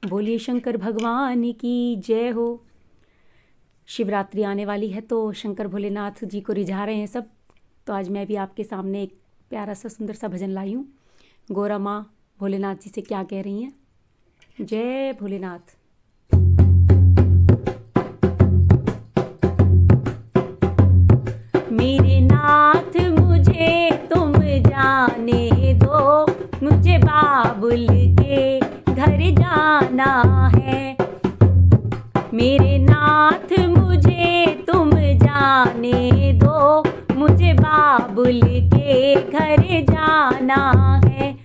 बोलिए शंकर भगवान की जय हो। शिवरात्रि आने वाली है तो शंकर भोलेनाथ जी को रिझा रहे हैं सब। तो आज मैं भी आपके सामने एक प्यारा सा सुंदर सा भजन लाई हूँ। गौरा माँ भोलेनाथ जी से क्या कह रही हैं। जय भोलेनाथ। मेरे नाथ मुझे तुम जाने दो, मुझे बाबुल के घर जाना है। मेरे नाथ मुझे तुम जाने दो, मुझे बाबुल के घर जाना है।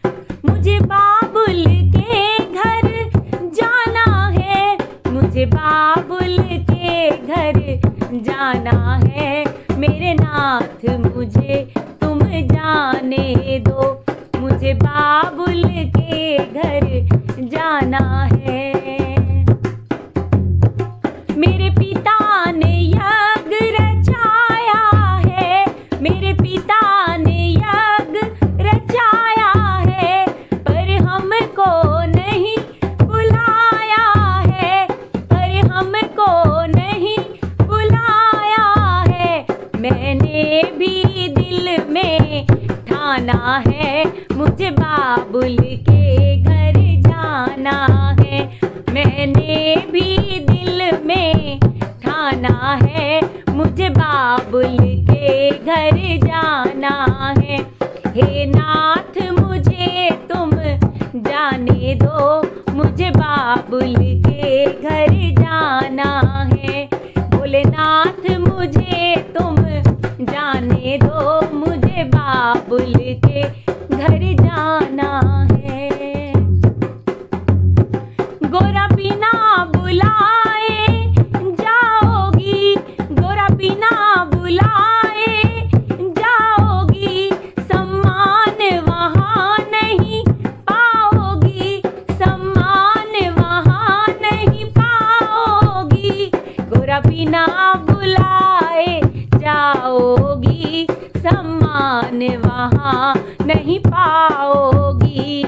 मुझे बाबुल के घर जाना है, मुझे बाबुल के घर जाना है। मेरे नाथ मुझे तुम जाने दो, मुझे बाबुल के घर जाना है। मेरे पिता ने यज्ञ रचाया है, मेरे पिता ने यज्ञ रचाया है, पर हमको नहीं बुलाया है, पर हमको नहीं बुलाया है। मैंने भी दिल में ठाना है, मुझे बाबुल के घर जाना है। मैंने भी दिल में ठाना है, मुझे बाबुल के घर जाना है। हे नाथ मुझे तुम जाने दो, मुझे बाबुल के घर जाना है। भोलेनाथ मुझे तुम जाने दो, मुझे बाबुल के घर जाना है। गोरा बिना बुलाए जाओगी, गोरा बिना बुलाए जाओगी, सम्मान वहाँ नहीं पाओगी, सम्मान वहाँ नहीं पाओगी। गोरा बिना बुलाए जाओगी, सम्मान वहाँ नहीं पाओगी।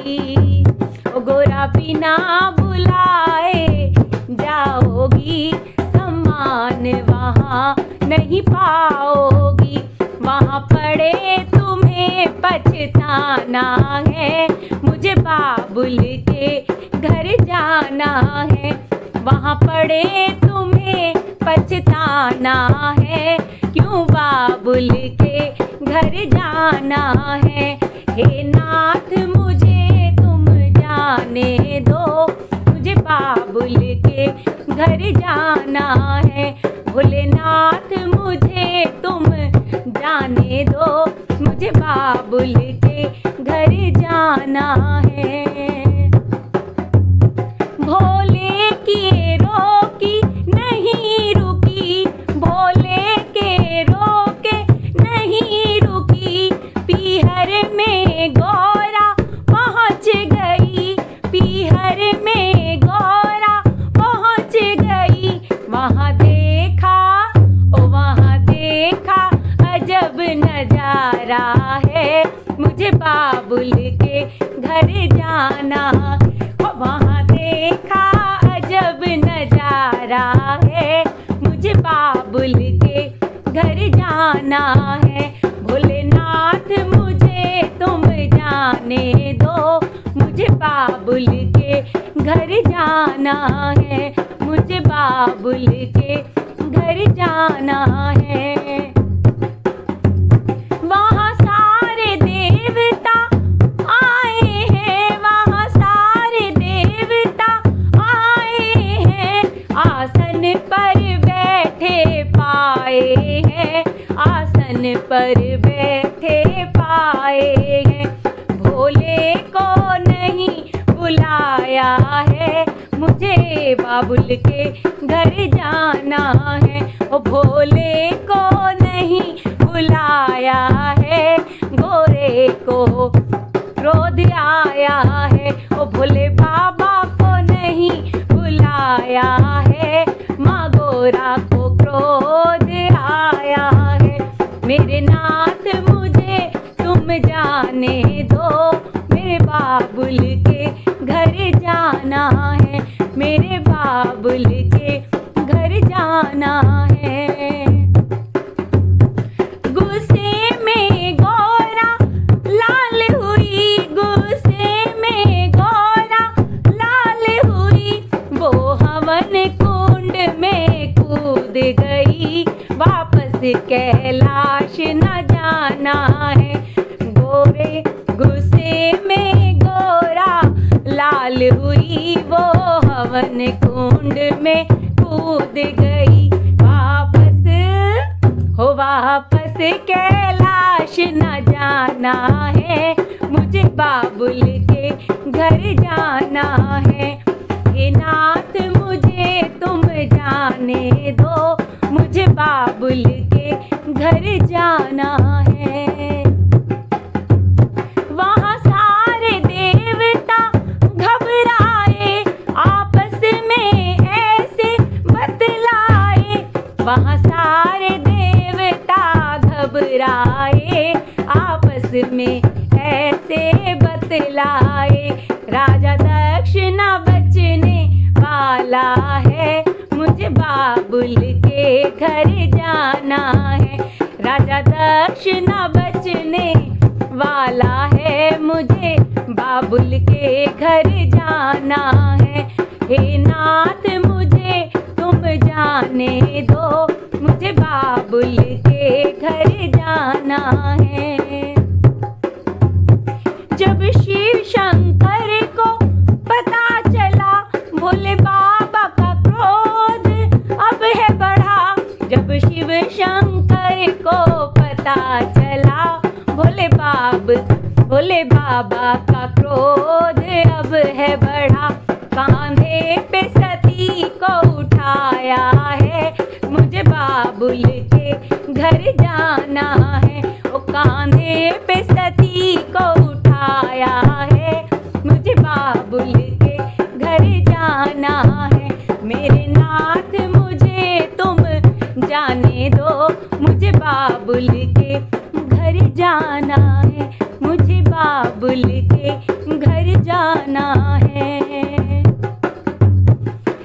गोरा बिना बुलाए जाओगी, सम्मान वहाँ नहीं पाओगी। वहाँ पड़े तुम्हें पछताना है, मुझे बाबुल के घर जाना है। वहाँ पड़े तुम्हें पछताना है, क्यों बाबुल के घर जाना है। हे नाथ मुझे तुम जाने दो, मुझे बाबुल के घर जाना है। भोलेनाथ मुझे तुम जाने दो, मुझे बाबुल के घर जाना है। भोले की रोकी नहीं रुकी, भोले के रोके नहीं रुकी। पीहर में गौरा पहुँच गई, पीहर में गौरा पहुँच गई। वहाँ देखा, ओ वहाँ देखा अजब नजारा है, मुझे बाबुल के घर जाना। वहाँ देखा अजब नजारा है, मुझे बाबुल के घर जाना है। भोलेनाथ मुझे तुम जाने दो, मुझे बाबुल के घर जाना है, मुझे बाबुल के घर जाना है। वहाँ सारे देवता आए हैं, वहाँ सारे देवता आए हैं। आसन पर बैठे पाए हैं, आसन पर बैठे पाए हैं। भोले को नहीं बुलाया है, मुझे बाबुल के घर जाना है। ओ भोले को नहीं बुलाया है, गोरे को क्रोध आया है। ओ भोले बाबा को नहीं बुलाया है, माँ गौरा को क्रोध आया है। मेरे नाथ मुझे तुम जाने दो, मेरे बाबुल के घर जाना है, मेरे बाबुल के घर जाना है। गुस्से में गौरा लाल हुई, गुस्से में गौरा लाल हुई, वो हवन कुंड में कूद गई, वापस कैलाश न जाना है। गोरे गुस्से में गौरा लाल हुई, वो हवन कुंड में कूद गई, वापस कैलाश न जाना है, मुझे बाबुल के घर जाना है। हे नाथ मुझे तुम जाने दो, मुझे बाबुल के घर जाना है। वहाँ सारे देवता घबराए, आपस में ऐसे बतलाए, वहाँ सारे देवता घबराए, आपस में ऐसे बतलाए, राजा दक्ष न बचने वाला है, मुझे बाबुल के घर जाना है। राजा दक्ष न बचने वाला है, मुझे बाबुल के घर जाना है। हे नाथ मुझे तुम जाने दो, मुझे बाबुल के घर जाना है। जब शिव शंकर को पता चला, भोले बाबा का क्रोध अब है बढ़ा, जब शिव शंकर को पता चला, भोले बाबा का क्रोध अब है बढ़ा, कांधे पे सती को उठाया है, मुझे बाबुल के घर जाना है। ओ कांधे पे सती को उठाया है, मुझे बाबुल के घर जाना है। मेरे नाथ मुझे तुम जाने दो, मुझे बाबुल के घर जाना है, मुझे बाबुल के घर जाना है।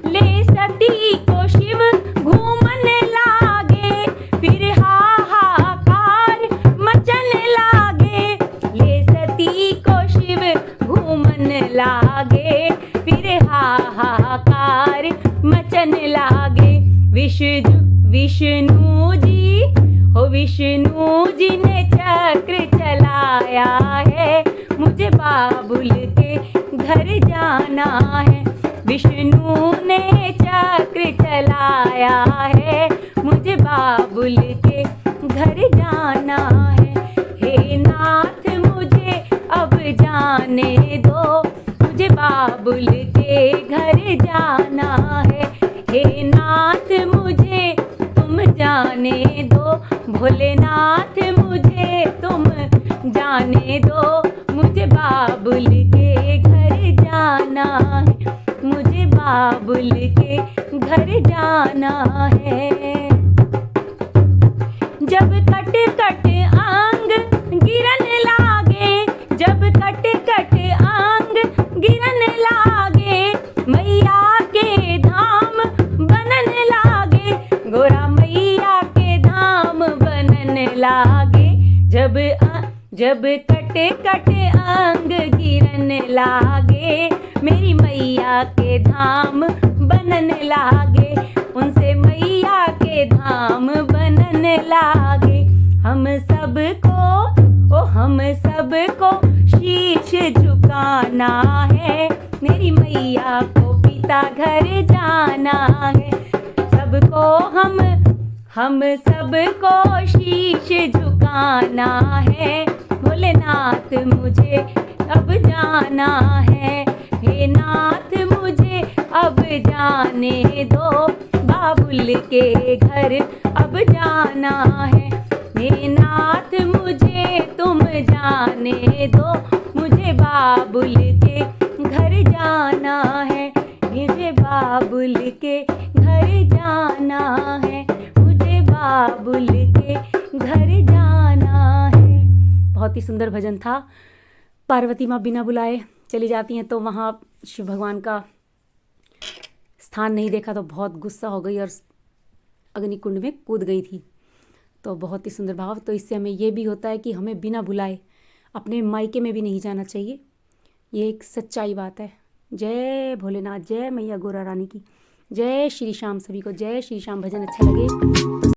ले सती को शिव घूमन लागे, फिर हाहाकार मचन लागे, ले सती को शिव घूमन लागे, फिर हाहाकार मचन लागे। विष्णु जी ने चक्र चलाया है, मुझे बाबुल के घर जाना है। विष्णु ने चक्र चलाया है, मुझे बाबुल के घर जाना है। हे नाथ मुझे अब जाने दो, मुझे बाबुल के घर जाना है। हे नाथ मुझे तुम जाने दो, भोलेनाथ मुझे तुम जाने दो, मुझे बाबुल के घर जाना है, मुझे बाबुल के घर जाना है। जब कट कट अंग गिरन लागे, जब कट कट अंग गिरन लागे, मैया के धाम बनन लागे, गोरा मैया के धाम बनन लागे। जब कट कट अंग गिरन लागे, मेरी मैया के धाम बनन लागे, उनसे मैया के धाम बनन लागे। हम सबको शीश झुकाना है, मेरी मैया को पिता घर जाना है। हम सबको शीश झुकाना है, भोलेनाथ मुझे अब जाना है। हे नाथ मुझे अब जाने दो, बाबुल के घर अब जाना है। हे नाथ मुझे तुम जाने दो, मुझे बाबुल के घर जाना है, मुझे बाबुल के घर जाना है, मुझे बाबुल के घर जाना है। बहुत बहुत ही सुंदर भजन था। पार्वती माँ बिना बुलाए चली जाती हैं तो वहाँ शिव भगवान का स्थान नहीं देखा तो बहुत गुस्सा हो गई और अग्निकुंड में कूद गई थी। तो बहुत ही सुंदर भाव। तो इससे हमें ये भी होता है कि हमें बिना बुलाए अपने मायके में भी नहीं जाना चाहिए। ये एक सच्चाई बात है। जय भोलेनाथ, जय मैया गोरा रानी की, जय श्री श्याम। सभी को जय श्री श्याम। भजन अच्छा लगे